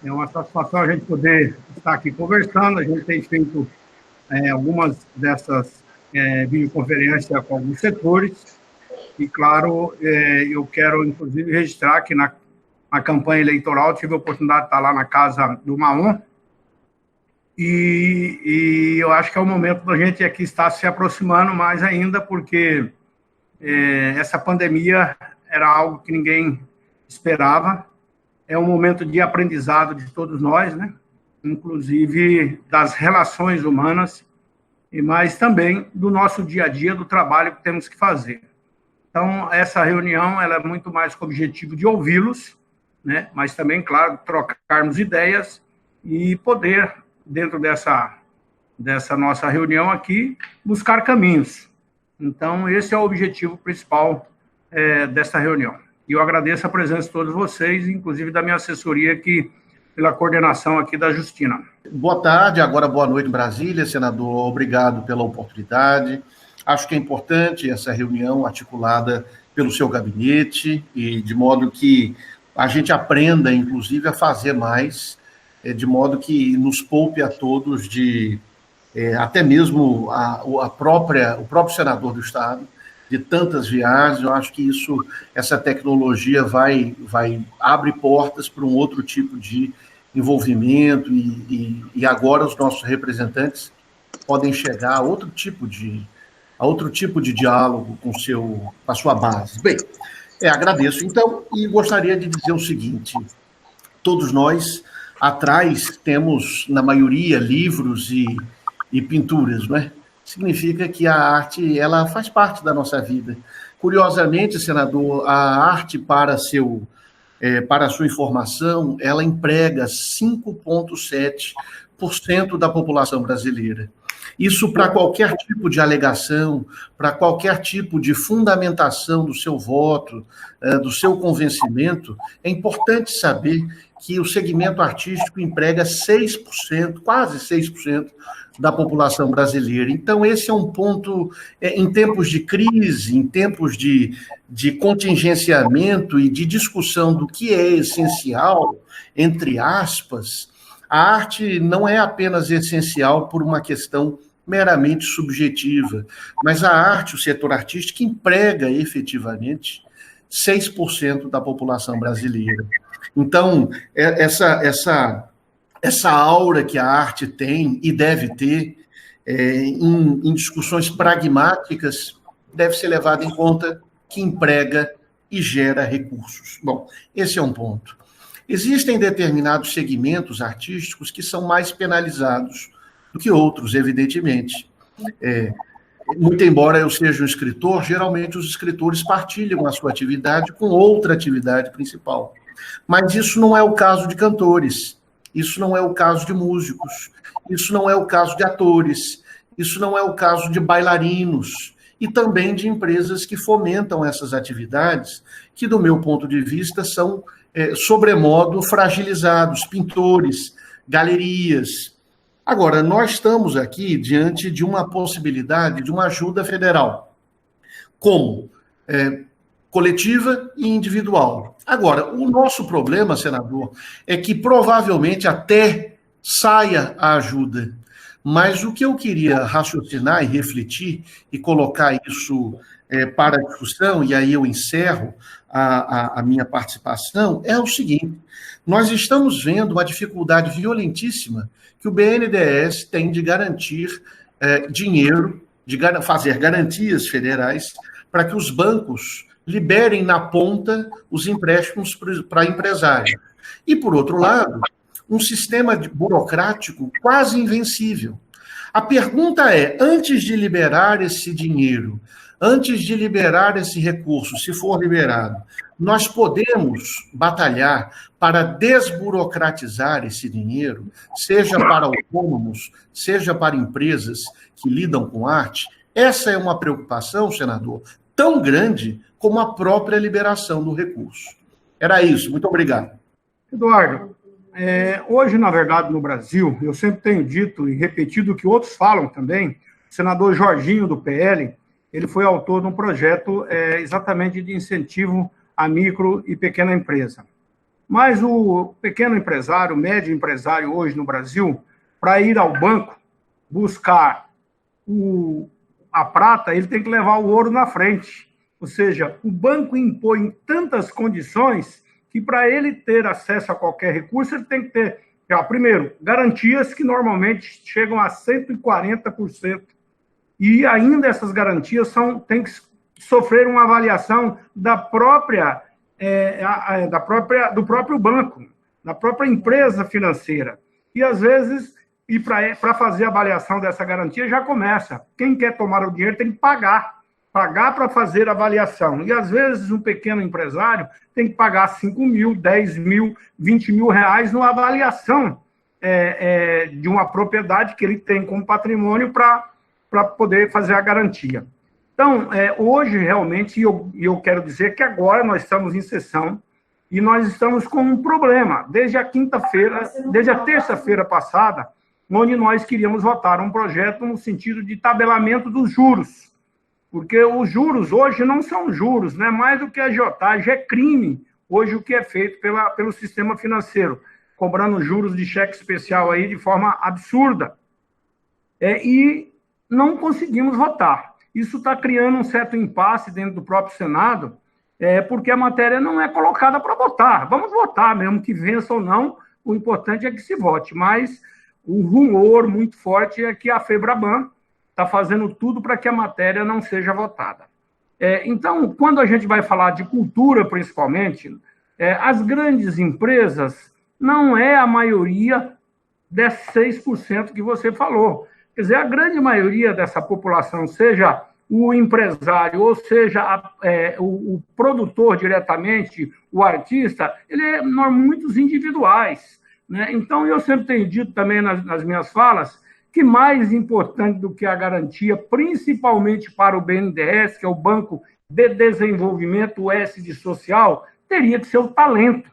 É uma satisfação a gente poder estar aqui conversando. A gente tem feito algumas dessas videoconferências com alguns setores. E, claro, eu quero, inclusive, registrar que na campanha eleitoral tive a oportunidade de estar lá na casa do Maon. E eu acho que é o momento da gente aqui estar se aproximando mais ainda, porque essa pandemia era algo que ninguém esperava. É um momento de aprendizado de todos nós, né? Inclusive das relações humanas, mas também do nosso dia a dia, do trabalho que temos que fazer. Então, essa reunião ela é muito mais com o objetivo de ouvi-los, né? Mas também, claro, trocarmos ideias e poder, dentro dessa nossa reunião aqui, buscar caminhos. Então, esse é o objetivo principal dessa reunião. E eu agradeço a presença de todos vocês, inclusive da minha assessoria aqui, pela coordenação aqui da Justina. Boa tarde, agora boa noite, Brasília. Senador, obrigado pela oportunidade. Acho que é importante essa reunião articulada pelo seu gabinete, e de modo que a gente aprenda, inclusive, a fazer mais, de modo que nos poupe a todos de, até mesmo o próprio senador do Estado, de tantas viagens. Eu acho que essa tecnologia abre portas para um outro tipo de envolvimento e agora os nossos representantes podem chegar a outro tipo de diálogo com a sua base. Bem, agradeço então e gostaria de dizer o seguinte: todos nós atrás temos, na maioria, livros e pinturas, não é? Significa que a arte ela faz parte da nossa vida. Curiosamente, senador, a arte, para a sua informação, ela emprega 5,7% da população brasileira. Isso, para qualquer tipo de alegação, para qualquer tipo de fundamentação do seu voto, do seu convencimento, é importante saber que o segmento artístico emprega 6%, quase 6%, da população brasileira. Então, esse é um ponto, em tempos de crise, em tempos de contingenciamento e de discussão do que é essencial, entre aspas, a arte não é apenas essencial por uma questão meramente subjetiva, mas a arte, o setor artístico, emprega efetivamente 6% da população brasileira. Então, essa aura que a arte tem e deve ter em discussões pragmáticas deve ser levada em conta, que emprega e gera recursos. Bom, esse é um ponto. Existem determinados segmentos artísticos que são mais penalizados do que outros, evidentemente. Muito embora eu seja um escritor, geralmente os escritores partilham a sua atividade com outra atividade principal. Mas isso não é o caso de cantores, isso não é o caso de músicos, isso não é o caso de atores, isso não é o caso de bailarinos e também de empresas que fomentam essas atividades, que, do meu ponto de vista, são sobremodo fragilizados, pintores, galerias. Agora, nós estamos aqui diante de uma possibilidade de uma ajuda federal, como coletiva e individual. Agora, o nosso problema, senador, é que provavelmente até saia a ajuda, mas o que eu queria raciocinar e refletir e colocar isso para a discussão, e aí eu encerro a minha participação, é o seguinte: nós estamos vendo uma dificuldade violentíssima que o BNDES tem de garantir dinheiro, de fazer garantias federais para que os bancos liberem na ponta os empréstimos para empresários. E, por outro lado, um sistema burocrático quase invencível. A pergunta é, antes de liberar esse dinheiro, antes de liberar esse recurso, se for liberado, nós podemos batalhar para desburocratizar esse dinheiro, seja para autônomos, seja para empresas que lidam com arte? Essa é uma preocupação, senador, tão grande como a própria liberação do recurso. Era isso. Muito obrigado. Eduardo, hoje, na verdade, no Brasil, eu sempre tenho dito e repetido o que outros falam também, o senador Jorginho, do PL, ele foi autor de um projeto exatamente de incentivo à micro e pequena empresa. Mas o pequeno empresário, o médio empresário hoje no Brasil, para ir ao banco buscar a prata, ele tem que levar o ouro na frente. Ou seja, o banco impõe tantas condições que para ele ter acesso a qualquer recurso, ele tem que ter, primeiro, garantias que normalmente chegam a 140%. E ainda essas garantias têm que sofrer uma avaliação do próprio banco, da própria empresa financeira. E, às vezes, para fazer a avaliação dessa garantia, já começa. Quem quer tomar o dinheiro tem que pagar para fazer a avaliação. E, às vezes, um pequeno empresário tem que pagar 5 mil, 10 mil, 20 mil reais numa avaliação de uma propriedade que ele tem como patrimônio para poder fazer a garantia. Então, hoje, realmente, eu quero dizer que agora nós estamos em sessão e nós estamos com um problema. Desde a terça-feira passada, onde nós queríamos votar um projeto no sentido de tabelamento dos juros. Porque os juros hoje não são juros, né? Mais do que agiotagem, é crime hoje o que é feito pelo sistema financeiro, cobrando juros de cheque especial aí de forma absurda. E não conseguimos votar. Isso está criando um certo impasse dentro do próprio Senado, porque a matéria não é colocada para votar. Vamos votar, mesmo que vença ou não, o importante é que se vote. Mas o rumor muito forte é que a FEBRABAN está fazendo tudo para que a matéria não seja votada. Então, quando a gente vai falar de cultura, principalmente, as grandes empresas não é a maioria desses 6% que você falou. Quer dizer, a grande maioria dessa população, seja o empresário, ou seja o produtor diretamente, o artista, ele muitos individuais, né? Então, eu sempre tenho dito também nas minhas falas que mais importante do que a garantia, principalmente para o BNDES, que é o Banco de Desenvolvimento, o S de social, teria que ser o talento,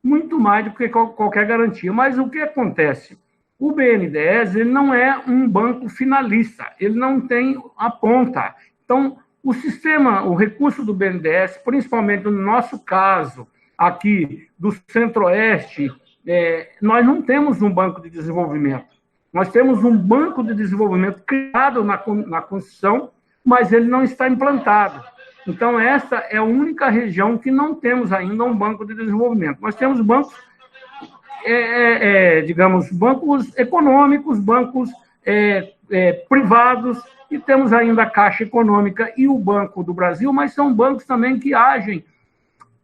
muito mais do que qualquer garantia. Mas o que acontece? O BNDES ele não é um banco finalista, ele não tem a ponta. Então, o recurso do BNDES, principalmente no nosso caso, aqui do Centro-Oeste, nós não temos um banco de desenvolvimento. Nós temos um banco de desenvolvimento criado na Constituição, mas ele não está implantado. Então, essa é a única região que não temos ainda um banco de desenvolvimento. Nós temos bancos, digamos, bancos econômicos, bancos privados, e temos ainda a Caixa Econômica e o Banco do Brasil, mas são bancos também que agem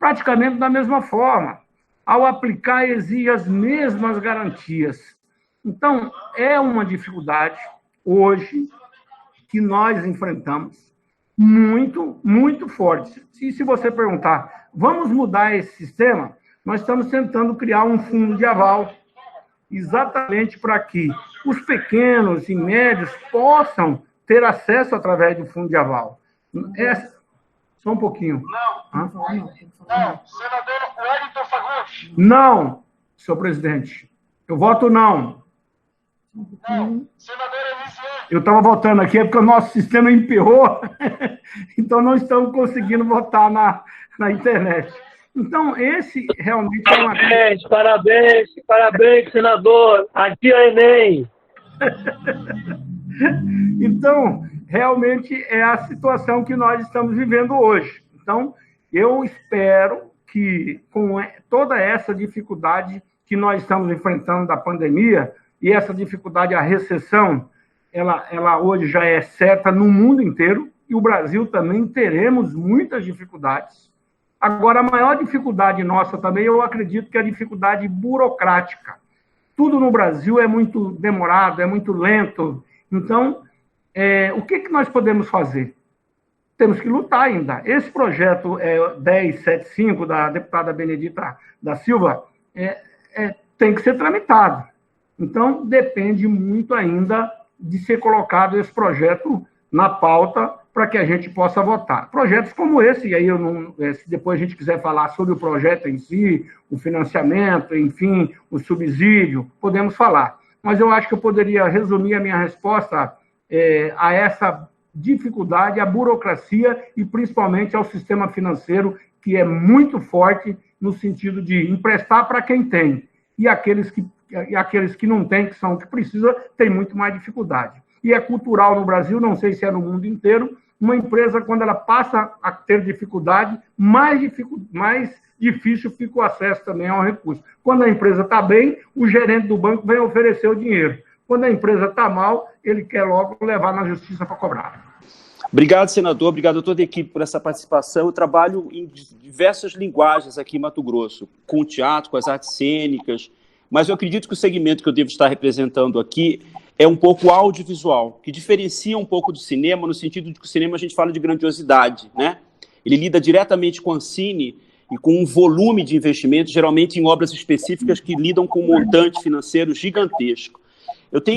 praticamente da mesma forma. Ao aplicar, exige as mesmas garantias. Então, é uma dificuldade hoje que nós enfrentamos muito, muito forte. E se você perguntar, vamos mudar esse sistema? Nós estamos tentando criar um fundo de aval exatamente para que os pequenos e médios possam ter acesso através do fundo de aval. Só um pouquinho. Não, senador Wellington Fagundes. Não, senhor presidente. Eu voto não. Não, senador Elisiane. Eu estava votando aqui, porque o nosso sistema emperrou, então não estamos conseguindo votar na internet. Então, esse realmente é uma... Parabéns, senador. Aqui é o Enem. Então, realmente é a situação que nós estamos vivendo hoje. Então, eu espero que, com toda essa dificuldade que nós estamos enfrentando da pandemia, e essa dificuldade, a recessão, ela hoje já é certa no mundo inteiro, e o Brasil também teremos muitas dificuldades. Agora, a maior dificuldade nossa também, eu acredito que é a dificuldade burocrática. Tudo no Brasil é muito demorado, é muito lento. Então, o que nós podemos fazer? Temos que lutar ainda. Esse projeto 1075 da deputada Benedita da Silva tem que ser tramitado. Então, depende muito ainda de ser colocado esse projeto na pauta para que a gente possa votar. Projetos como esse, e aí se depois a gente quiser falar sobre o projeto em si, o financiamento, enfim, o subsídio, podemos falar. Mas eu acho que eu poderia resumir a minha resposta a essa dificuldade, à burocracia e principalmente ao sistema financeiro, que é muito forte no sentido de emprestar para quem tem, e aqueles que não têm, que são que precisam, têm muito mais dificuldade. E é cultural no Brasil, não sei se é no mundo inteiro, uma empresa, quando ela passa a ter dificuldade, mais difícil fica o acesso também ao recurso. Quando a empresa está bem, o gerente do banco vem oferecer o dinheiro. Quando a empresa está mal, ele quer logo levar na justiça para cobrar. Obrigado, senador. Obrigado a toda a equipe por essa participação. Eu trabalho em diversas linguagens aqui em Mato Grosso, com o teatro, com as artes cênicas, mas eu acredito que o segmento que eu devo estar representando aqui é um pouco audiovisual, que diferencia um pouco do cinema, no sentido de que o cinema a gente fala de grandiosidade, né? Ele lida diretamente com a Ancine e com um volume de investimento, geralmente em obras específicas que lidam com um montante financeiro gigantesco.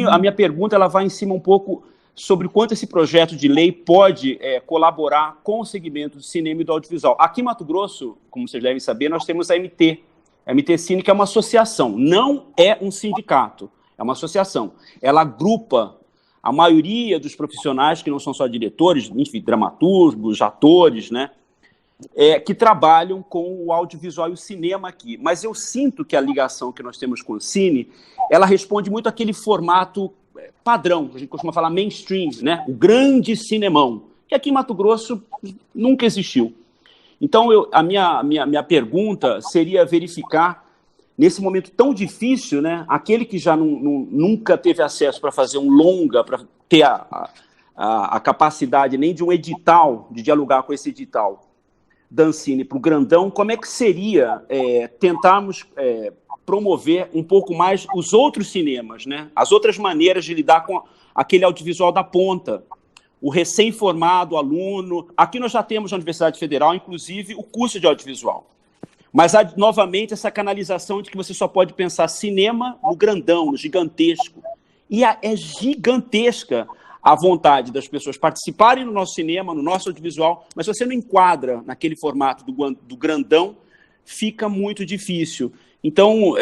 A minha pergunta, ela vai em cima um pouco sobre quanto esse projeto de lei pode colaborar com o segmento do cinema e do audiovisual. Aqui em Mato Grosso, como vocês devem saber, nós temos a MT Cine, que é uma associação, não é um sindicato, é uma associação. Ela agrupa a maioria dos profissionais, que não são só diretores, enfim, dramaturgos, atores, né, que trabalham com o audiovisual e o cinema aqui. Mas eu sinto que a ligação que nós temos com o Cine, ela responde muito àquele formato padrão, que a gente costuma falar mainstream, né? O grande cinemão, que aqui em Mato Grosso nunca existiu. Então, a minha pergunta seria verificar, nesse momento tão difícil, né, aquele que já nunca teve acesso para fazer um longa, para ter a capacidade nem de um edital, de dialogar com esse edital da Ancine para o grandão, como é que seria tentarmos promover um pouco mais os outros cinemas, né? As outras maneiras de lidar com aquele audiovisual da ponta, o recém-formado aluno. Aqui nós já temos na Universidade Federal, inclusive, o curso de audiovisual. Mas há, novamente, essa canalização de que você só pode pensar cinema no grandão, no gigantesco. E é gigantesca a vontade das pessoas participarem no nosso cinema, no nosso audiovisual, mas se você não enquadra naquele formato do grandão, fica muito difícil. Então,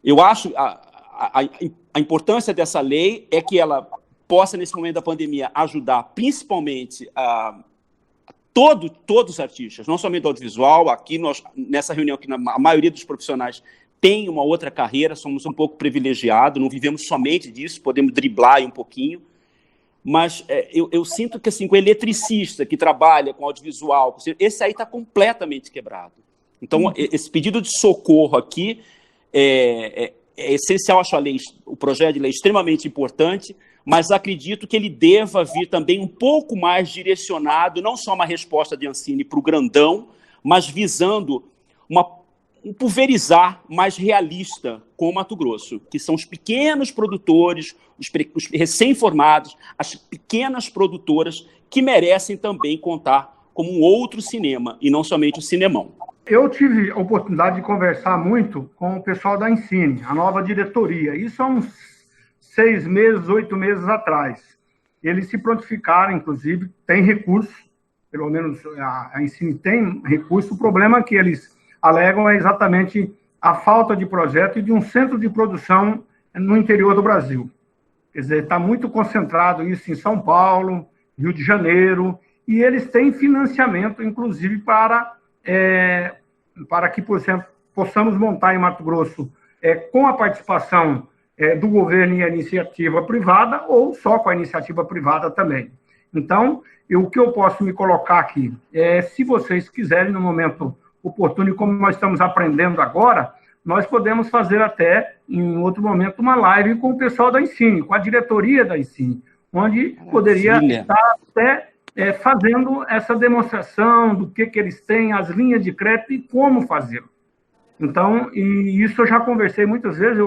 eu acho a importância dessa lei é que ela possa, nesse momento da pandemia, ajudar principalmente todos os artistas, não somente do audiovisual. Aqui, nessa reunião, que a maioria dos profissionais tem uma outra carreira, somos um pouco privilegiados, não vivemos somente disso, podemos driblar um pouquinho, mas eu sinto que assim, o eletricista que trabalha com audiovisual, esse aí está completamente quebrado. Então, esse pedido de socorro aqui é essencial. Acho o projeto de lei extremamente importante, mas acredito que ele deva vir também um pouco mais direcionado, não só uma resposta de Ancine para o grandão, mas visando um pulverizar mais realista com o Mato Grosso, que são os pequenos produtores, os recém-formados, as pequenas produtoras que merecem também contar como um outro cinema, e não somente o cinemão. Eu tive a oportunidade de conversar muito com o pessoal da Ancine, a nova diretoria. Isso há uns 6 meses, 8 meses atrás. Eles se prontificaram, inclusive, tem recurso, pelo menos a Ancine tem recurso. O problema que eles alegam é exatamente a falta de projeto e de um centro de produção no interior do Brasil. Quer dizer, está muito concentrado isso em São Paulo, Rio de Janeiro, e eles têm financiamento, inclusive, para que, por exemplo, possamos montar em Mato Grosso com a participação do governo e a iniciativa privada, ou só com a iniciativa privada também. Então, o que eu posso me colocar aqui se vocês quiserem, no momento oportuno, e como nós estamos aprendendo agora, nós podemos fazer até, em outro momento, uma live com o pessoal da Ancine, com a diretoria da Ancine, onde poderia estar até fazendo essa demonstração do que eles têm, as linhas de crédito e como fazê-lo. Então, e isso eu já conversei muitas vezes.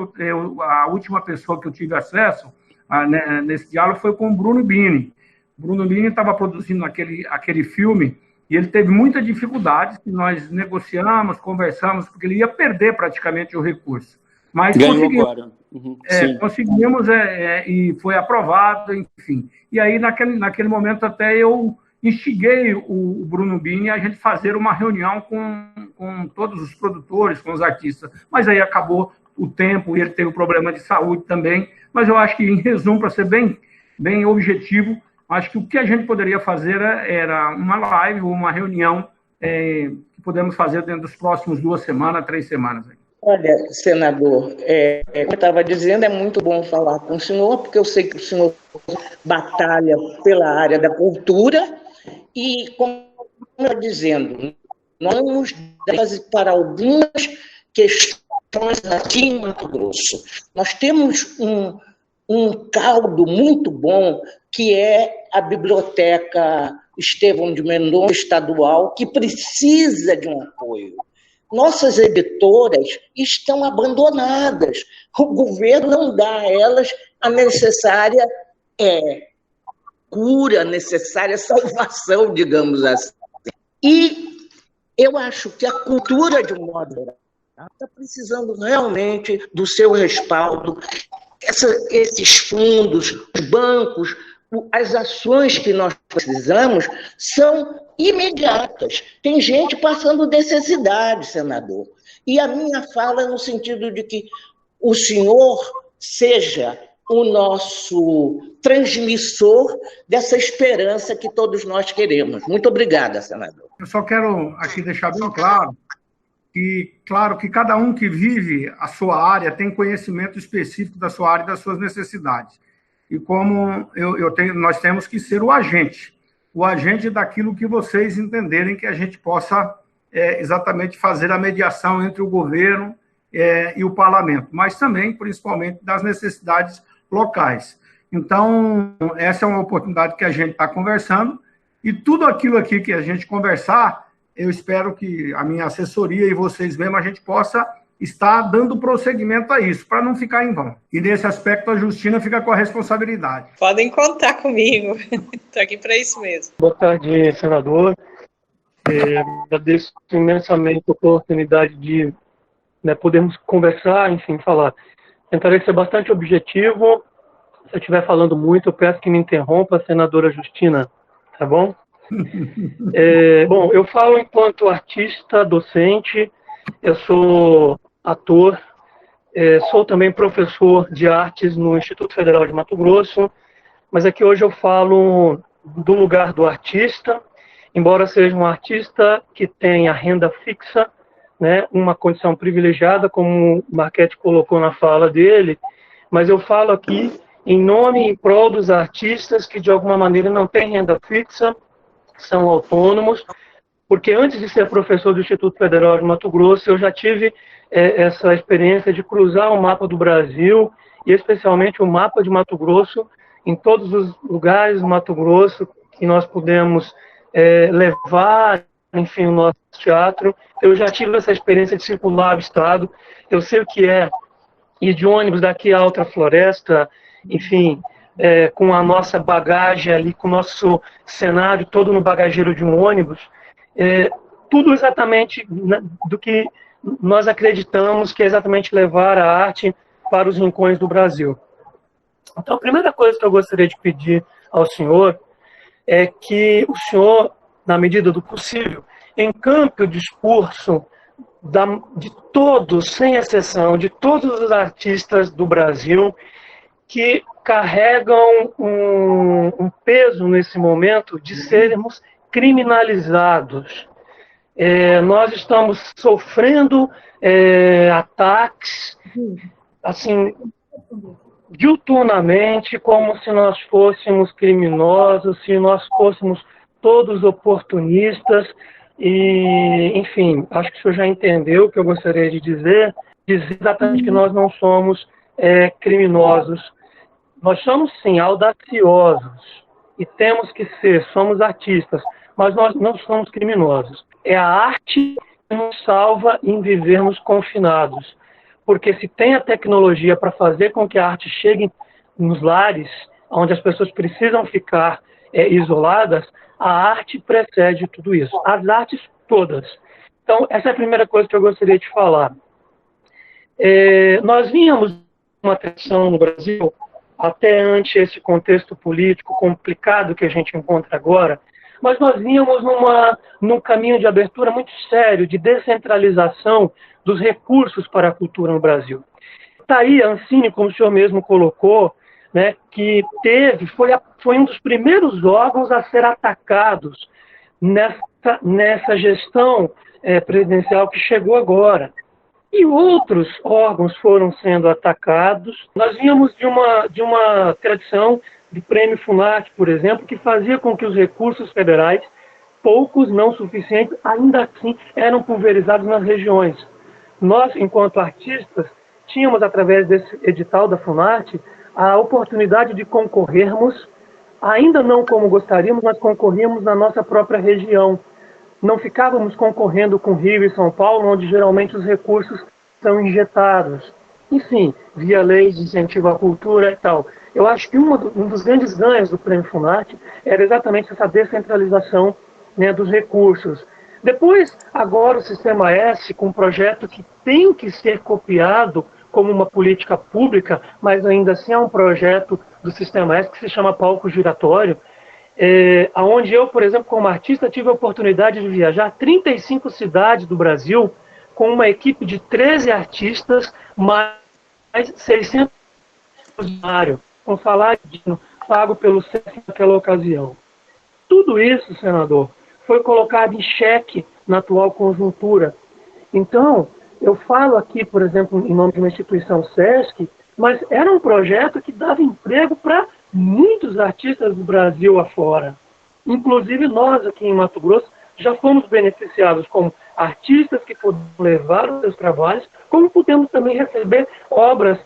A última pessoa que eu tive acesso nesse diálogo foi com o Bruno Bini. O Bruno Bini estava produzindo aquele filme e ele teve muita dificuldade, que nós negociamos, conversamos, porque ele ia perder praticamente o recurso. Mas conseguimos, e foi aprovado, enfim. E aí, naquele momento, até eu instiguei o Bruno Bini a gente fazer uma reunião com todos os produtores, com os artistas. Mas aí acabou o tempo e ele teve um problema de saúde também. Mas eu acho que, em resumo, para ser bem objetivo, acho que o que a gente poderia fazer era uma live, uma reunião que que podemos fazer dentro dos próximos 2 semanas, 3 semanas. Olha, senador, como eu estava dizendo, é muito bom falar com o senhor, porque eu sei que o senhor batalha pela área da cultura e, como eu estava dizendo, nós vamos para algumas questões aqui em Mato Grosso. Nós temos um caldo muito bom, que é a Biblioteca Estevão de Mendonça Estadual, que precisa de um apoio. Nossas editoras estão abandonadas. O governo não dá a elas a necessária cura, a necessária salvação, digamos assim. E eu acho que a cultura, de um modo geral, está precisando realmente do seu respaldo. Esses fundos, os bancos, as ações que nós precisamos são imediatas. Tem gente passando necessidade, senador. E a minha fala é no sentido de que o senhor seja o nosso transmissor dessa esperança que todos nós queremos. Muito obrigada, senador. Eu só quero aqui deixar bem claro que cada um que vive a sua área tem conhecimento específico da sua área e das suas necessidades. E como nós temos que ser o agente daquilo que vocês entenderem que a gente possa exatamente fazer a mediação entre o governo e o parlamento, mas também, principalmente, das necessidades locais. Então, essa é uma oportunidade que a gente está conversando, e tudo aquilo aqui que a gente conversar, eu espero que a minha assessoria e vocês mesmos, a gente possa estar dando prosseguimento a isso, para não ficar em vão. E nesse aspecto, a Justina fica com a responsabilidade. Podem contar comigo. Estou aqui para isso mesmo. Boa tarde, senador. Agradeço imensamente a oportunidade de podermos conversar, enfim, falar. Tentarei ser bastante objetivo. Se eu estiver falando muito, eu peço que me interrompa, senadora Justina, tá bom? Bom, eu falo enquanto artista, docente, eu sou ator, sou também professor de artes no Instituto Federal de Mato Grosso, mas aqui hoje eu falo do lugar do artista, embora seja um artista que tenha renda fixa, né, uma condição privilegiada, como o Marchetti colocou na fala dele, mas eu falo aqui em nome e em prol dos artistas que de alguma maneira não têm renda fixa, são autônomos, porque antes de ser professor do Instituto Federal de Mato Grosso, eu já tive essa experiência de cruzar o mapa do Brasil, e especialmente o mapa de Mato Grosso, em todos os lugares do Mato Grosso que nós pudemos levar, enfim, o nosso teatro. Eu já tive essa experiência de circular o estado, eu sei o que é ir de ônibus daqui a Alta Floresta, enfim, com a nossa bagagem ali, com o nosso cenário todo no bagageiro de um ônibus, tudo exatamente do que nós acreditamos que é exatamente levar a arte para os rincões do Brasil. Então, a primeira coisa que eu gostaria de pedir ao senhor é que o senhor, na medida do possível, encampe o discurso de todos, sem exceção, de todos os artistas do Brasil que carregam um peso nesse momento de sermos criminalizados. Nós estamos sofrendo ataques, assim, diuturnamente, como se nós fôssemos criminosos, se nós fôssemos todos oportunistas, e, enfim, acho que o senhor já entendeu o que eu gostaria de dizer exatamente que nós não somos criminosos. Nós somos, sim, audaciosos, e temos que ser, somos artistas, mas nós não somos criminosos. É a arte que nos salva em vivermos confinados, porque se tem a tecnologia para fazer com que a arte chegue nos lares, onde as pessoas precisam ficar isoladas, a arte precede tudo isso, as artes todas. Então, essa é a primeira coisa que eu gostaria de falar. Nós vínhamos uma tensão no Brasil, até ante esse contexto político complicado que a gente encontra agora, mas nós vínhamos num caminho de abertura muito sério, de descentralização dos recursos para a cultura no Brasil. Está aí a Ancine, como o senhor mesmo colocou, né, que foi um dos primeiros órgãos a ser atacados nessa gestão presidencial que chegou agora. E outros órgãos foram sendo atacados. Nós vínhamos de uma tradição do Prêmio FUNARTE, por exemplo, que fazia com que os recursos federais, poucos, não suficientes, ainda assim eram pulverizados nas regiões. Nós, enquanto artistas, tínhamos, através desse edital da FUNARTE, a oportunidade de concorrermos, ainda não como gostaríamos, mas concorríamos na nossa própria região. Não ficávamos concorrendo com Rio e São Paulo, onde geralmente os recursos são injetados. Enfim, via lei de incentivo à cultura e tal. Eu acho que um dos grandes ganhos do Prêmio FUNARTE era exatamente essa descentralização, né, dos recursos. Depois, agora o Sistema S, com um projeto que tem que ser copiado como uma política pública, mas ainda assim é um projeto do Sistema S que se chama Palco Giratório, onde eu, por exemplo, como artista, tive a oportunidade de viajar 35 cidades do Brasil com uma equipe de 13 artistas, mais 600 funcionários, com salário digno, pago pelo SESC naquela ocasião. Tudo isso, senador, foi colocado em xeque na atual conjuntura. Então, eu falo aqui, por exemplo, em nome de uma instituição SESC, mas era um projeto que dava emprego para muitos artistas do Brasil afora. Inclusive nós aqui em Mato Grosso já fomos beneficiados como artistas que puderam levar os seus trabalhos, como pudemos também receber obras,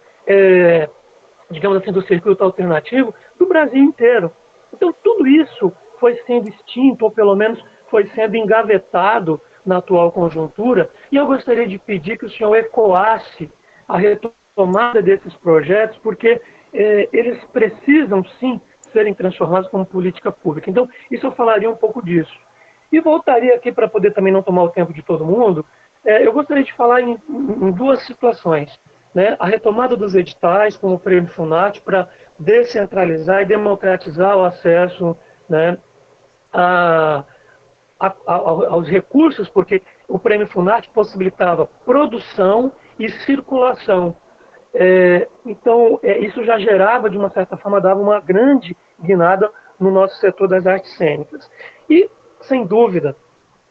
digamos assim, do circuito alternativo do Brasil inteiro. Então tudo isso foi sendo extinto, ou pelo menos foi sendo engavetado na atual conjuntura, e eu gostaria de pedir que o senhor ecoasse a retomada desses projetos, porque eles precisam, sim, serem transformados como política pública. Então, isso eu falaria um pouco disso. E voltaria aqui, para poder também não tomar o tempo de todo mundo, eu gostaria de falar em duas situações, né? A retomada dos editais, como o Prêmio FUNARTE, para descentralizar e democratizar o acesso, né, aos recursos, porque o Prêmio FUNARTE possibilitava produção e circulação. Então, isso já gerava, de uma certa forma, dava uma grande guinada no nosso setor das artes cênicas. E, sem dúvida,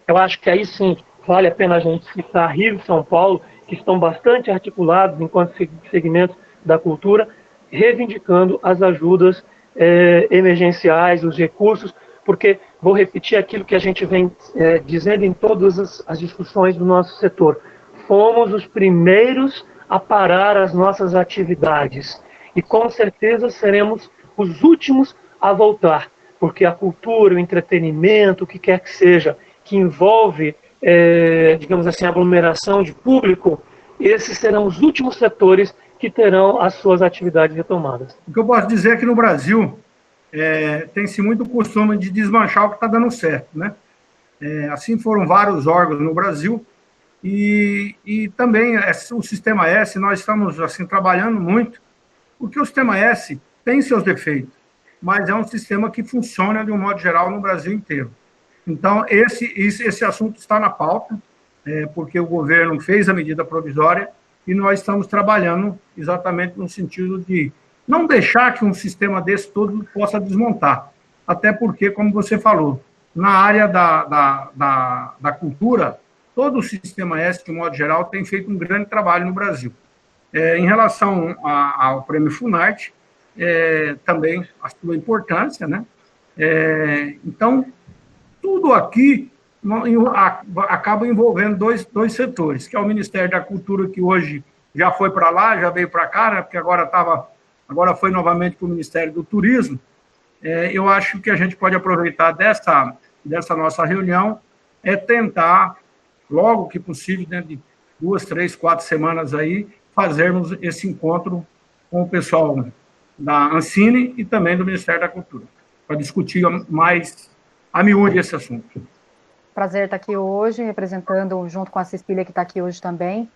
eu acho que aí sim vale a pena a gente citar Rio e São Paulo, que estão bastante articulados enquanto segmentos da cultura, reivindicando as ajudas emergenciais, os recursos, porque, vou repetir aquilo que a gente vem dizendo em todas as discussões do nosso setor, fomos os primeiros a parar as nossas atividades. E com certeza seremos os últimos a voltar, porque a cultura, o entretenimento, o que quer que seja, que envolve, digamos assim, aglomeração de público, esses serão os últimos setores que terão as suas atividades retomadas. O que eu posso dizer é que no Brasil tem-se muito costume de desmanchar o que está dando certo, né? Assim foram vários órgãos no Brasil, e também o Sistema S, nós estamos assim, trabalhando muito, porque o Sistema S tem seus defeitos, mas é um sistema que funciona de um modo geral no Brasil inteiro. Então, esse assunto está na pauta, porque o governo fez a medida provisória e nós estamos trabalhando exatamente no sentido de não deixar que um sistema desse todo possa desmontar. Até porque, como você falou, na área da cultura, todo o Sistema S, de modo geral, tem feito um grande trabalho no Brasil. Em relação ao Prêmio FUNARTE, também a sua importância, né? Então, tudo aqui acaba envolvendo dois setores, que é o Ministério da Cultura, que hoje já foi para lá, já veio para cá, né? Porque agora foi novamente para o Ministério do Turismo. Eu acho que a gente pode aproveitar dessa nossa reunião, tentar, logo que possível, dentro de 2, 3, 4 semanas aí, fazermos esse encontro com o pessoal da Ancine e também do Ministério da Cultura, para discutir mais a miúde esse assunto. Prazer estar aqui hoje, representando, junto com a Cecília, que está aqui hoje também,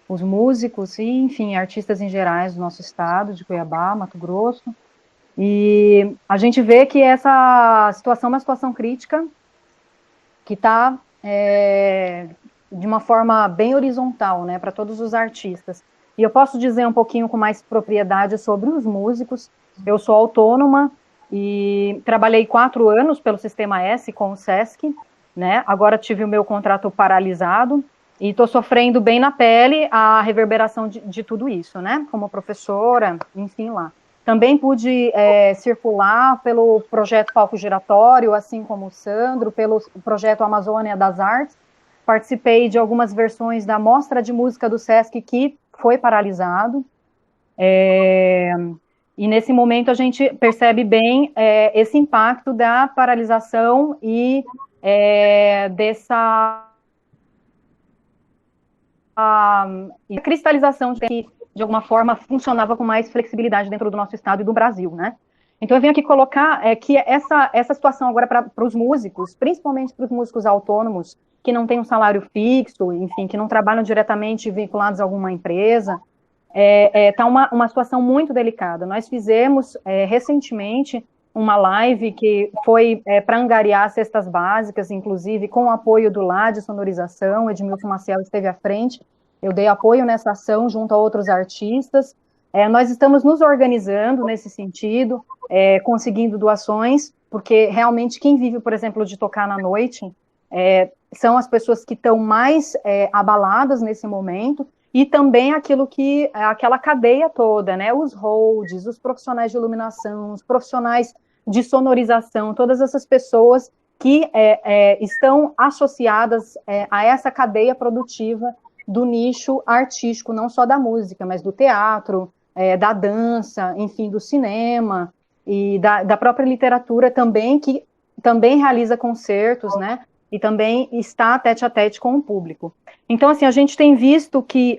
os músicos e, enfim, artistas em gerais do nosso estado, de Cuiabá, Mato Grosso. E a gente vê que essa situação é uma situação crítica, que está de uma forma bem horizontal, né, para todos os artistas. E eu posso dizer um pouquinho com mais propriedade sobre os músicos. Eu sou autônoma e trabalhei 4 anos pelo Sistema S com o SESC, né? Agora tive o meu contrato paralisado e estou sofrendo bem na pele a reverberação de tudo isso, né? Como professora, enfim, lá. Também pude circular pelo projeto Palco Giratório, assim como o Sandro, pelo projeto Amazônia das Artes. Participei de algumas versões da Mostra de Música do Sesc, que foi paralisado. E nesse momento a gente percebe bem esse impacto da paralisação e dessa cristalização que, de alguma forma, funcionava com mais flexibilidade dentro do nosso estado e do Brasil, né? Então eu venho aqui colocar que essa situação agora para os músicos, principalmente para os músicos autônomos, que não têm um salário fixo, enfim, que não trabalham diretamente vinculados a alguma empresa, tá uma situação muito delicada. Nós fizemos recentemente uma live que foi para angariar cestas básicas, inclusive com o apoio do LAD Sonorização, Edmilson Maciel esteve à frente, eu dei apoio nessa ação junto a outros artistas. Nós estamos nos organizando nesse sentido, conseguindo doações, porque realmente quem vive, por exemplo, de tocar na noite, são as pessoas que estão mais abaladas nesse momento, e também aquela cadeia toda, né, os holds, os profissionais de iluminação, os profissionais de sonorização, todas essas pessoas que estão associadas a essa cadeia produtiva do nicho artístico, não só da música, mas do teatro, da dança, enfim, do cinema, e da própria literatura também, que também realiza concertos, né, e também está tete a tete com o público. Então, assim, a gente tem visto que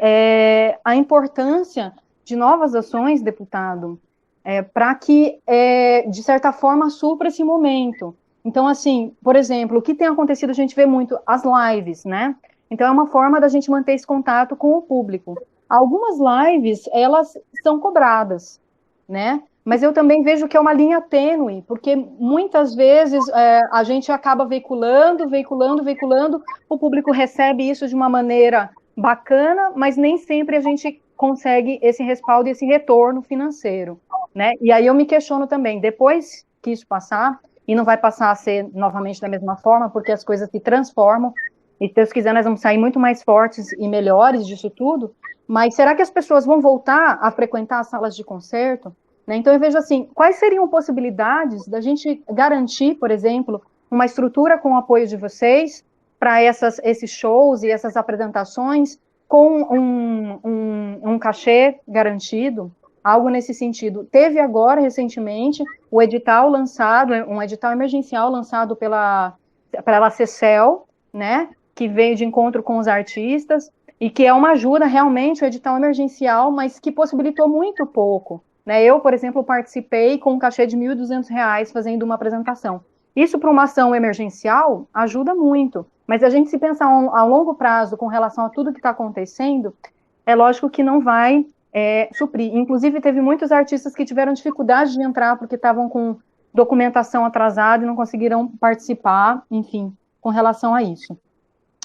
a importância de novas ações, deputado, para que, de certa forma, supra esse momento. Então, assim, por exemplo, o que tem acontecido, a gente vê muito as lives, né? Então, é uma forma da gente manter esse contato com o público. Algumas lives, elas são cobradas, né? Mas eu também vejo que é uma linha tênue, porque muitas vezes a gente acaba veiculando, o público recebe isso de uma maneira bacana, mas nem sempre a gente consegue esse respaldo e esse retorno financeiro, né? E aí eu me questiono também, depois que isso passar, e não vai passar a ser novamente da mesma forma, porque as coisas se transformam, e se Deus quiser nós vamos sair muito mais fortes e melhores disso tudo, mas será que as pessoas vão voltar a frequentar as salas de concerto? Então, eu vejo assim, quais seriam possibilidades da gente garantir, por exemplo, uma estrutura com o apoio de vocês para esses shows e essas apresentações com um cachê garantido, algo nesse sentido. Teve agora, recentemente, o edital lançado, um edital emergencial lançado pela CECEL, né, que veio de encontro com os artistas, e que é uma ajuda realmente, o edital emergencial, mas que possibilitou muito pouco. Eu, por exemplo, participei com um cachê de R$ 1.200 fazendo uma apresentação. Isso para uma ação emergencial ajuda muito, mas a gente se pensar a longo prazo com relação a tudo que está acontecendo, é lógico que não vai suprir. Inclusive, teve muitos artistas que tiveram dificuldade de entrar porque estavam com documentação atrasada e não conseguiram participar, enfim, com relação a isso.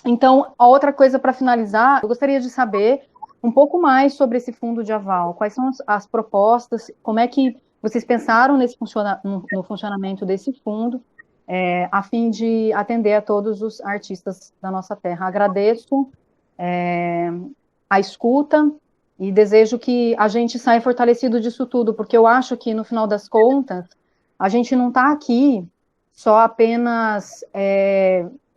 Então, a outra coisa para finalizar, eu gostaria de saber um pouco mais sobre esse fundo de aval, quais são as propostas, como é que vocês pensaram no funcionamento desse fundo, a fim de atender a todos os artistas da nossa terra. Agradeço a escuta e desejo que a gente saia fortalecido disso tudo, porque eu acho que, no final das contas, a gente não está aqui só apenas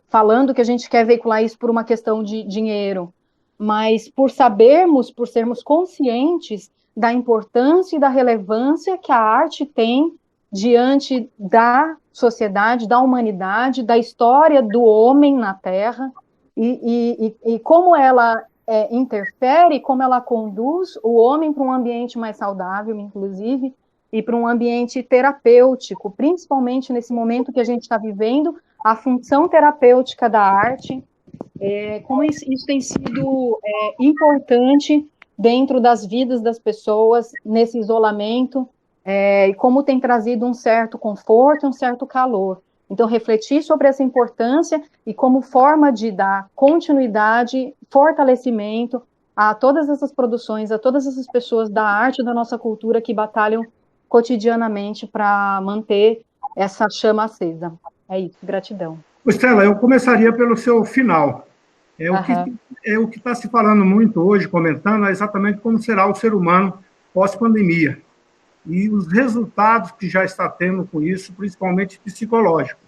falando que a gente quer veicular isso por uma questão de dinheiro, mas por sermos conscientes da importância e da relevância que a arte tem diante da sociedade, da humanidade, da história do homem na Terra, e como ela interfere, como ela conduz o homem para um ambiente mais saudável, inclusive, e para um ambiente terapêutico, principalmente nesse momento que a gente está vivendo, a função terapêutica da arte, como isso tem sido importante dentro das vidas das pessoas, nesse isolamento, e como tem trazido um certo conforto, um certo calor. Então, refletir sobre essa importância e como forma de dar continuidade, fortalecimento a todas essas produções, a todas essas pessoas da arte e da nossa cultura que batalham cotidianamente para manter essa chama acesa. É isso, gratidão. Estela, eu começaria pelo seu final. O que está se falando muito hoje, comentando, é exatamente como será o ser humano pós-pandemia. E os resultados que já está tendo com isso, principalmente psicológico.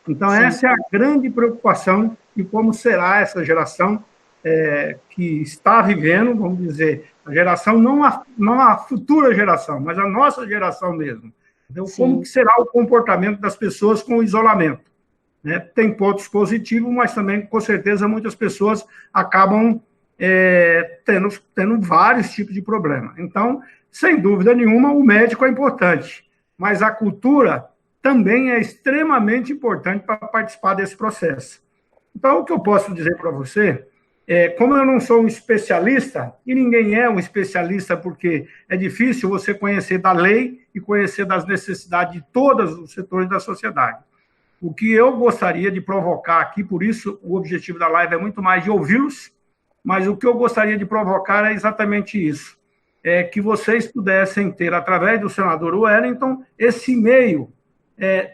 Então, sim, essa é a grande preocupação de como será essa geração que está vivendo, vamos dizer, a geração, não a futura geração, mas a nossa geração mesmo. Então, sim, como que será o comportamento das pessoas com o isolamento? Né? Tem pontos positivos, mas também, com certeza, muitas pessoas acabam tendo vários tipos de problema. Então, sem dúvida nenhuma, o médico é importante, mas a cultura também é extremamente importante para participar desse processo. Então, o que eu posso dizer para você como eu não sou um especialista, e ninguém é um especialista porque é difícil você conhecer da lei e conhecer das necessidades de todos os setores da sociedade. O que eu gostaria de provocar aqui, por isso o objetivo da live é muito mais de ouvi-los, mas o que eu gostaria de provocar é exatamente isso, que vocês pudessem ter, através do senador Wellington, esse meio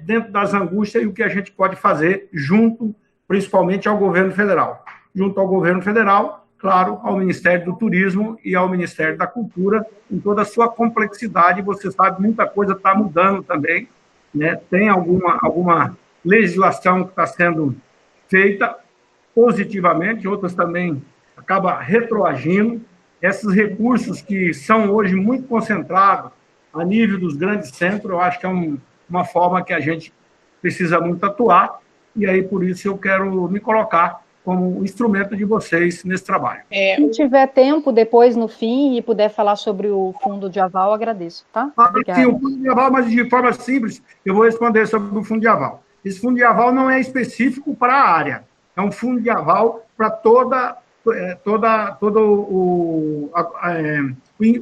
dentro das angústias e o que a gente pode fazer junto, principalmente ao governo federal. Junto ao governo federal, claro, ao Ministério do Turismo e ao Ministério da Cultura, em toda a sua complexidade. Você sabe, muita coisa está mudando também, né? Tem alguma legislação que está sendo feita positivamente, outras também acaba retroagindo. Esses recursos que são hoje muito concentrados a nível dos grandes centros, eu acho que é uma forma que a gente precisa muito atuar, e aí por isso eu quero me colocar como instrumento de vocês nesse trabalho. Se tiver tempo depois, no fim, e puder falar sobre o fundo de aval, eu agradeço, tá? Sim, o fundo de aval, mas de forma simples, eu vou responder sobre o fundo de aval. Esse fundo de aval não é específico para a área, é um fundo de aval para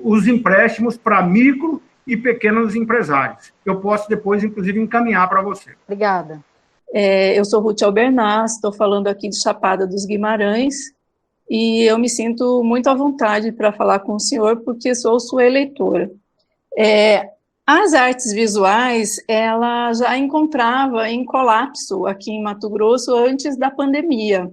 os empréstimos para micro e pequenos empresários. Eu posso depois, inclusive, encaminhar para você. Obrigada. Eu sou Ruth Albernaz, estou falando aqui de Chapada dos Guimarães, e eu me sinto muito à vontade para falar com o senhor, porque sou sua eleitora. As artes visuais, ela já encontrava em colapso aqui em Mato Grosso antes da pandemia,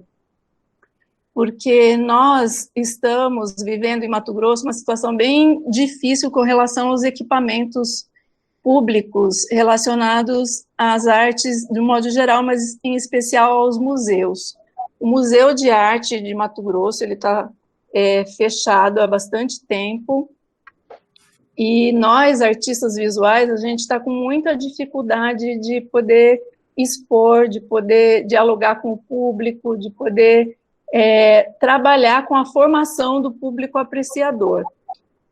porque nós estamos vivendo em Mato Grosso uma situação bem difícil com relação aos equipamentos públicos relacionados às artes de um modo geral, mas em especial aos museus. O Museu de Arte de Mato Grosso, ele está fechado há bastante tempo, e nós, artistas visuais, a gente está com muita dificuldade de poder expor, de poder dialogar com o público, de poder trabalhar com a formação do público apreciador.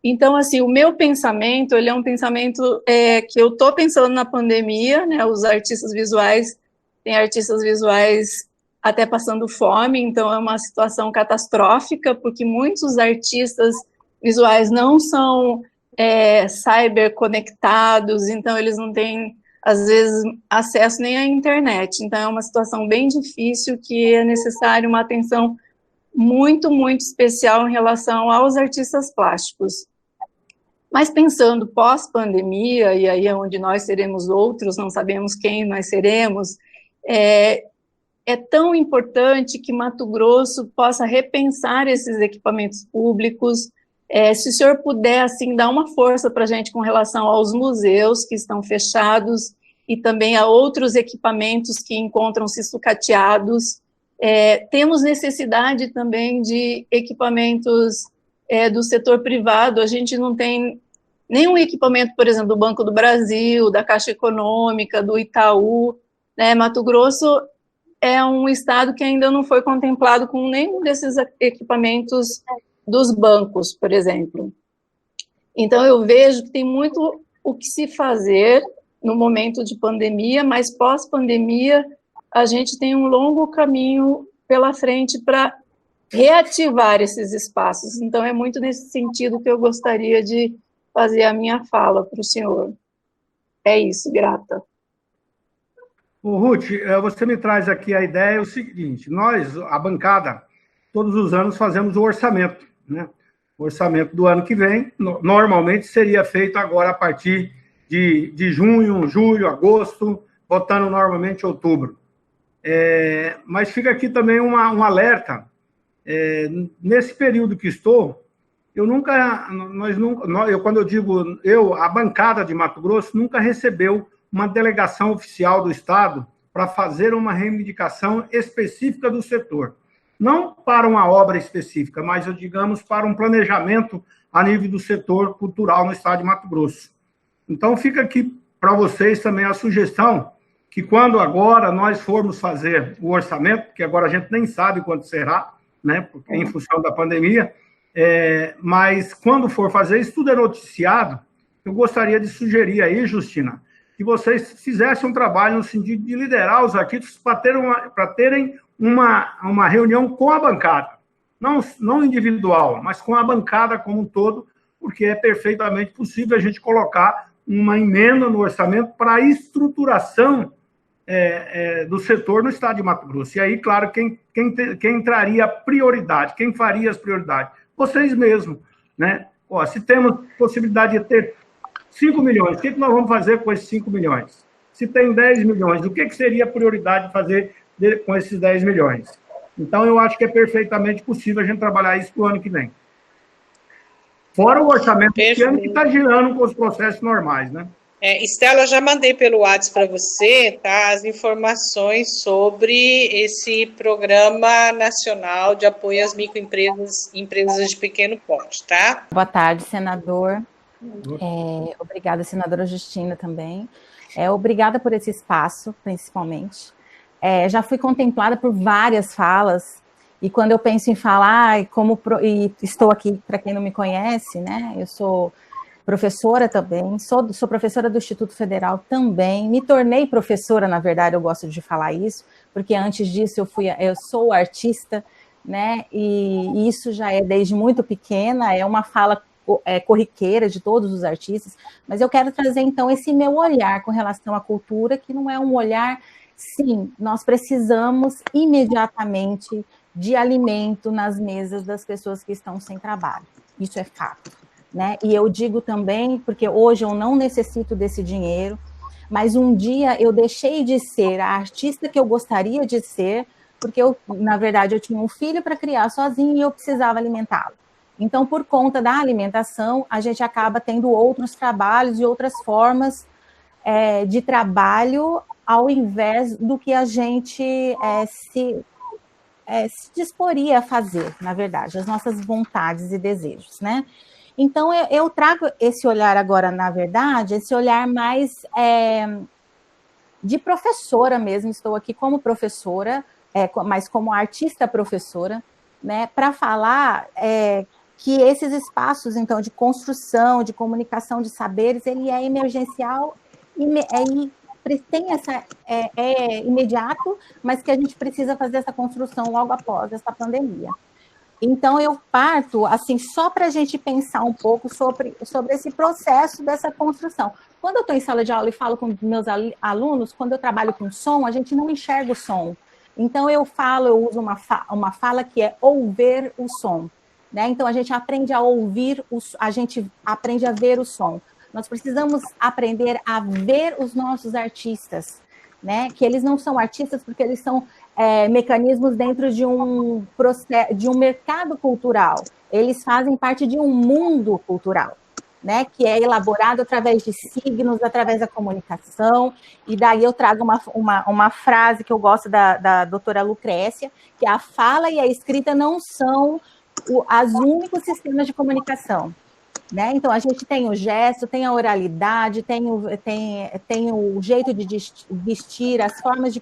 Então, assim, o meu pensamento, ele é um pensamento que eu estou pensando na pandemia, né, os artistas visuais, tem artistas visuais até passando fome, então é uma situação catastrófica, porque muitos artistas visuais não são cyber conectados, então eles não têm, às vezes, acesso nem à internet, então é uma situação bem difícil, que é necessário uma atenção muito, muito especial em relação aos artistas plásticos. Mas pensando pós-pandemia, e aí é onde nós seremos outros, não sabemos quem nós seremos, é tão importante que Mato Grosso possa repensar esses equipamentos públicos. Se o senhor puder, assim, dar uma força para a gente com relação aos museus que estão fechados e também a outros equipamentos que encontram-se sucateados. Temos necessidade também de equipamentos do setor privado. A gente não tem nenhum equipamento, por exemplo, do Banco do Brasil, da Caixa Econômica, do Itaú, né? Mato Grosso é um estado que ainda não foi contemplado com nenhum desses equipamentos dos bancos, por exemplo. Então, eu vejo que tem muito o que se fazer no momento de pandemia, mas pós-pandemia a gente tem um longo caminho pela frente para reativar esses espaços. Então, é muito nesse sentido que eu gostaria de fazer a minha fala para o senhor. É isso, grata. Ruth, você me traz aqui a ideia, é o seguinte, nós, a bancada, todos os anos fazemos o orçamento, né? O orçamento do ano que vem, normalmente seria feito agora a partir de junho, julho, agosto, votando normalmente em outubro. Mas fica aqui também um alerta. Nesse período que estou, quando eu digo a bancada de Mato Grosso nunca recebeu uma delegação oficial do Estado para fazer uma reivindicação específica do setor. Não para uma obra específica, mas, digamos, para um planejamento a nível do setor cultural no Estado de Mato Grosso. Então, fica aqui para vocês também a sugestão que quando agora nós formos fazer o orçamento, que agora a gente nem sabe quanto será, né, porque em função da pandemia, mas quando for fazer, isso tudo é noticiado, eu gostaria de sugerir aí, Justina, que vocês fizessem um trabalho no sentido de liderar os artistas para terem uma reunião com a bancada, não individual, mas com a bancada como um todo, porque é perfeitamente possível a gente colocar uma emenda no orçamento para a estruturação do setor no estado de Mato Grosso. E aí, claro, quem traria prioridade, quem faria as prioridades? Vocês mesmos, né? Se temos possibilidade de ter 5 milhões, o que nós vamos fazer com esses 5 milhões? Se tem 10 milhões, o que seria a prioridade de fazer com esses 10 milhões? Então, eu acho que é perfeitamente possível a gente trabalhar isso para o ano que vem. Fora o orçamento desse ano que está girando com os processos normais, né? Estela, já mandei pelo WhatsApp para você, tá, as informações sobre esse Programa Nacional de Apoio às Microempresas e Empresas de Pequeno Porte, tá? Boa tarde, senador. Obrigada, senadora Justina, também. Obrigada por esse espaço, principalmente. Já fui contemplada por várias falas, e quando eu penso em falar, e estou aqui, para quem não me conhece, né, eu sou professora também, sou professora do Instituto Federal também, me tornei professora, na verdade, eu gosto de falar isso, porque antes disso eu sou artista, né, e isso já é desde muito pequena, é uma fala corriqueira de todos os artistas, mas eu quero trazer, então, esse meu olhar com relação à cultura, que não é um olhar, sim, nós precisamos imediatamente de alimento nas mesas das pessoas que estão sem trabalho, isso é fato. Né? E eu digo também, porque hoje eu não necessito desse dinheiro, mas um dia eu deixei de ser a artista que eu gostaria de ser, porque na verdade eu tinha um filho para criar sozinho e eu precisava alimentá-lo. Então, por conta da alimentação, a gente acaba tendo outros trabalhos e outras formas de trabalho, ao invés do que a gente se disporia a fazer, na verdade, as nossas vontades e desejos, né? Então, eu trago esse olhar agora, na verdade, esse olhar mais de professora mesmo, estou aqui como professora, mas como artista professora, né, para falar que esses espaços, então, de construção, de comunicação de saberes, ele é emergencial e tem imediato, mas que a gente precisa fazer essa construção logo após essa pandemia. Então, eu parto, assim, só para a gente pensar um pouco sobre esse processo dessa construção. Quando eu estou em sala de aula e falo com meus alunos, quando eu trabalho com som, a gente não enxerga o som. Então, eu uso uma fala que é ouvir o som. Né? Então, a gente aprende a ouvir, a gente aprende a ver o som. Nós precisamos aprender a ver os nossos artistas, né? Que eles não são artistas porque eles são mecanismos dentro de um mercado cultural. Eles fazem parte de um mundo cultural, né? Que é elaborado através de signos, através da comunicação. E daí eu trago uma frase que eu gosto da doutora Lucrécia, que a fala e a escrita não são os únicos sistemas de comunicação. Né? Então, a gente tem o gesto, tem a oralidade, tem o jeito de vestir, as formas de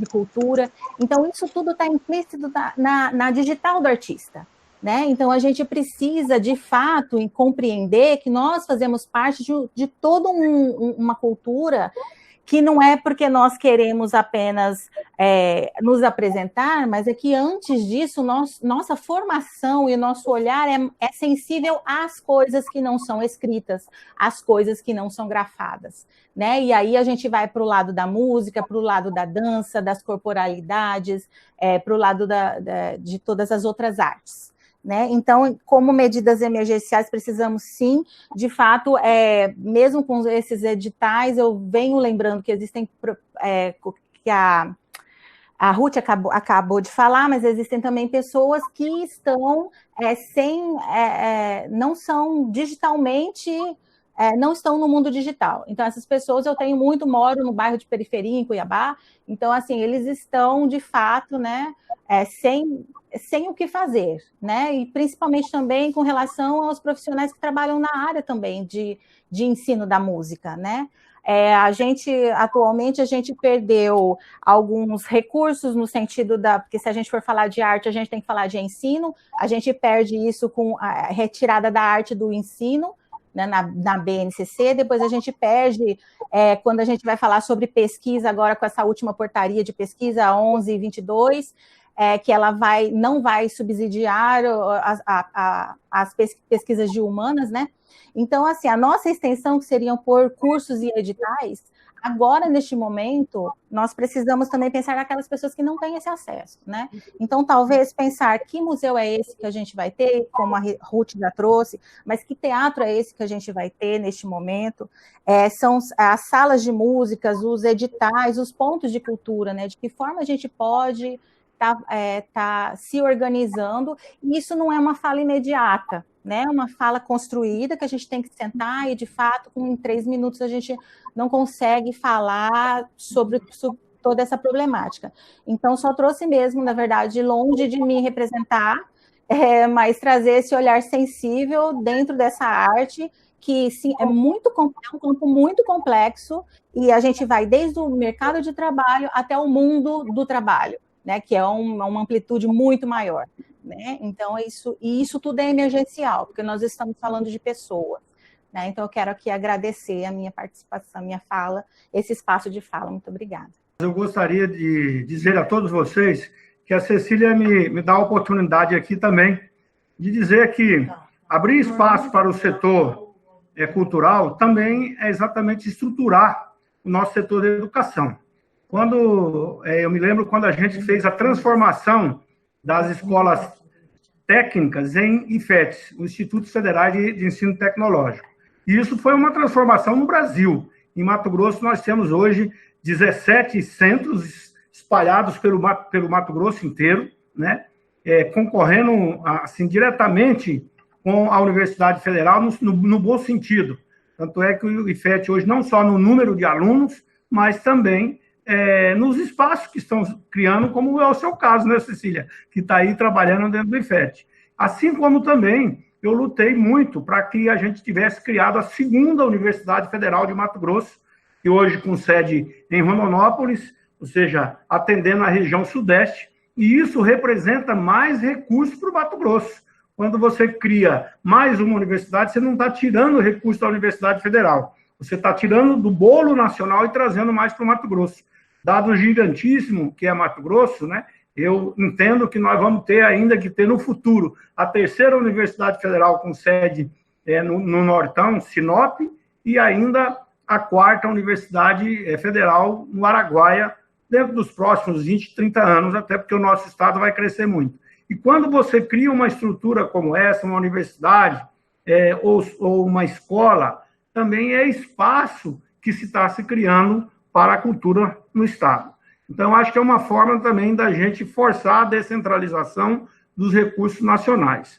cultura. Então, isso tudo está implícito na digital do artista. Né? Então, a gente precisa, de fato, compreender que nós fazemos parte de toda uma cultura que não é porque nós queremos apenas nos apresentar, mas é que antes disso, nossa formação e nosso olhar é sensível às coisas que não são escritas, às coisas que não são grafadas, né? E aí a gente vai para o lado da música, para o lado da dança, das corporalidades, para o lado de todas as outras artes. Né? Então, como medidas emergenciais, precisamos sim, de fato, mesmo com esses editais, eu venho lembrando que existem que A Ruth acabou de falar, mas existem também pessoas que estão não são digitalmente, não estão no mundo digital. Então, essas pessoas moro no bairro de periferia, em Cuiabá, então, assim, eles estão, de fato, né, sem o que fazer, né, e principalmente também com relação aos profissionais que trabalham na área também de ensino da música, né. Atualmente, a gente perdeu alguns recursos no sentido porque se a gente for falar de arte, a gente tem que falar de ensino, a gente perde isso com a retirada da arte do ensino, né, na BNCC, depois a gente perde quando a gente vai falar sobre pesquisa, agora com essa última portaria de pesquisa 1122, que ela não vai subsidiar as pesquisas de humanas, né? Então, assim, a nossa extensão, que seriam por cursos e editais, agora, neste momento, nós precisamos também pensar naquelas pessoas que não têm esse acesso, né? Então, talvez pensar que museu é esse que a gente vai ter, como a Ruth já trouxe, mas que teatro é esse que a gente vai ter neste momento, são as salas de músicas, os editais, os pontos de cultura, né? De que forma a gente pode tá se organizando, e isso não é uma fala imediata, né? É uma fala construída que a gente tem que sentar e, de fato, em 3 minutos a gente não consegue falar sobre toda essa problemática. Então, só trouxe mesmo, na verdade, longe de me representar, mas trazer esse olhar sensível dentro dessa arte, que sim, é um campo muito complexo, e a gente vai desde o mercado de trabalho até o mundo do trabalho, né, que é uma amplitude muito maior, né? Então, isso tudo é emergencial, porque nós estamos falando de pessoas, né? Então, eu quero aqui agradecer a minha participação, a minha fala, esse espaço de fala. Muito obrigada. Eu gostaria de dizer a todos vocês que a Cecília me dá a oportunidade aqui também de dizer que abrir espaço para o setor cultural também é exatamente estruturar o nosso setor de educação. Eu me lembro quando a gente fez a transformação das escolas técnicas em IFETs, os Institutos Federais de Ensino Tecnológico. E isso foi uma transformação no Brasil. Em Mato Grosso, nós temos hoje 17 centros espalhados pelo Mato Grosso inteiro, né? Concorrendo assim, diretamente com a Universidade Federal, no bom sentido. Tanto é que o IFET hoje, não só no número de alunos, mas também nos espaços que estão criando, como é o seu caso, né, Cecília, que está aí trabalhando dentro do IFET. Assim como também eu lutei muito para que a gente tivesse criado a segunda Universidade Federal de Mato Grosso, que hoje com sede em Rondonópolis, ou seja, atendendo a região sudeste, e isso representa mais recursos para o Mato Grosso. Quando você cria mais uma universidade, você não está tirando recursos da Universidade Federal, você está tirando do bolo nacional e trazendo mais para o Mato Grosso. Dado gigantíssimo que é Mato Grosso, né, eu entendo que nós vamos ter ainda que ter no futuro a terceira Universidade Federal com sede no Nortão, Sinop, e ainda a quarta Universidade Federal no Araguaia, dentro dos próximos 20, 30 anos, até porque o nosso estado vai crescer muito. E quando você cria uma estrutura como essa, uma universidade ou uma escola, também é espaço que se está se criando para a cultura no estado. Então, acho que é uma forma também da gente forçar a descentralização dos recursos nacionais.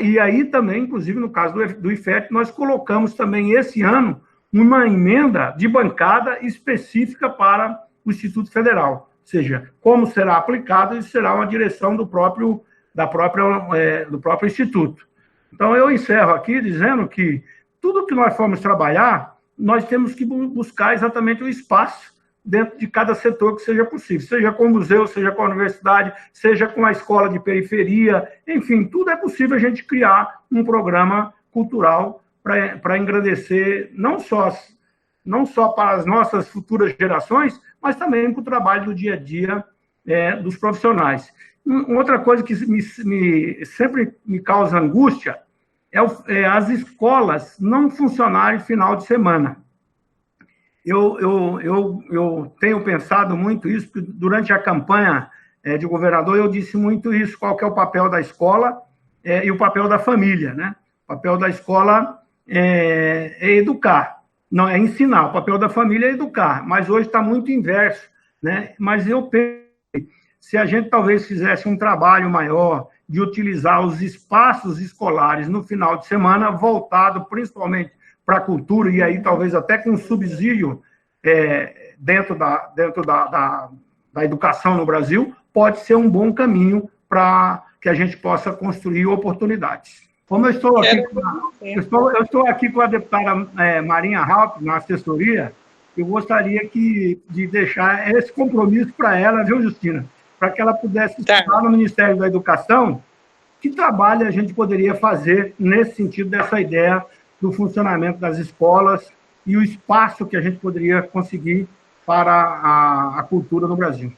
E aí também, inclusive no caso do IFET, nós colocamos também esse ano uma emenda de bancada específica para o Instituto Federal. Ou seja, como será aplicado, isso será uma direção do próprio Instituto. Então, eu encerro aqui dizendo que tudo que nós formos trabalhar, nós temos que buscar exatamente o espaço dentro de cada setor que seja possível, seja com o museu, seja com a universidade, seja com a escola de periferia, enfim, tudo é possível a gente criar um programa cultural para engrandecer não só para as nossas futuras gerações, mas também para o trabalho do dia a dia dos profissionais. Outra coisa que sempre me causa angústia é as escolas não funcionarem final de semana. Eu tenho pensado muito isso, porque durante a campanha de governador eu disse muito isso, qual que é o papel da escola e o papel da família, né? O papel da escola é educar, não é ensinar, o papel da família é educar, mas hoje está muito inverso. né? Mas eu penso que se a gente talvez fizesse um trabalho maior de utilizar os espaços escolares no final de semana, voltado principalmente para a cultura, e aí talvez até com subsídio dentro da educação no Brasil, pode ser um bom caminho para que a gente possa construir oportunidades. Como eu estou aqui com a deputada Marinha Raupp, na assessoria, eu gostaria de deixar esse compromisso para ela, viu, Justina? Para que ela pudesse estudar no Ministério da Educação, que trabalho a gente poderia fazer nesse sentido dessa ideia do funcionamento das escolas e o espaço que a gente poderia conseguir para a cultura no Brasil.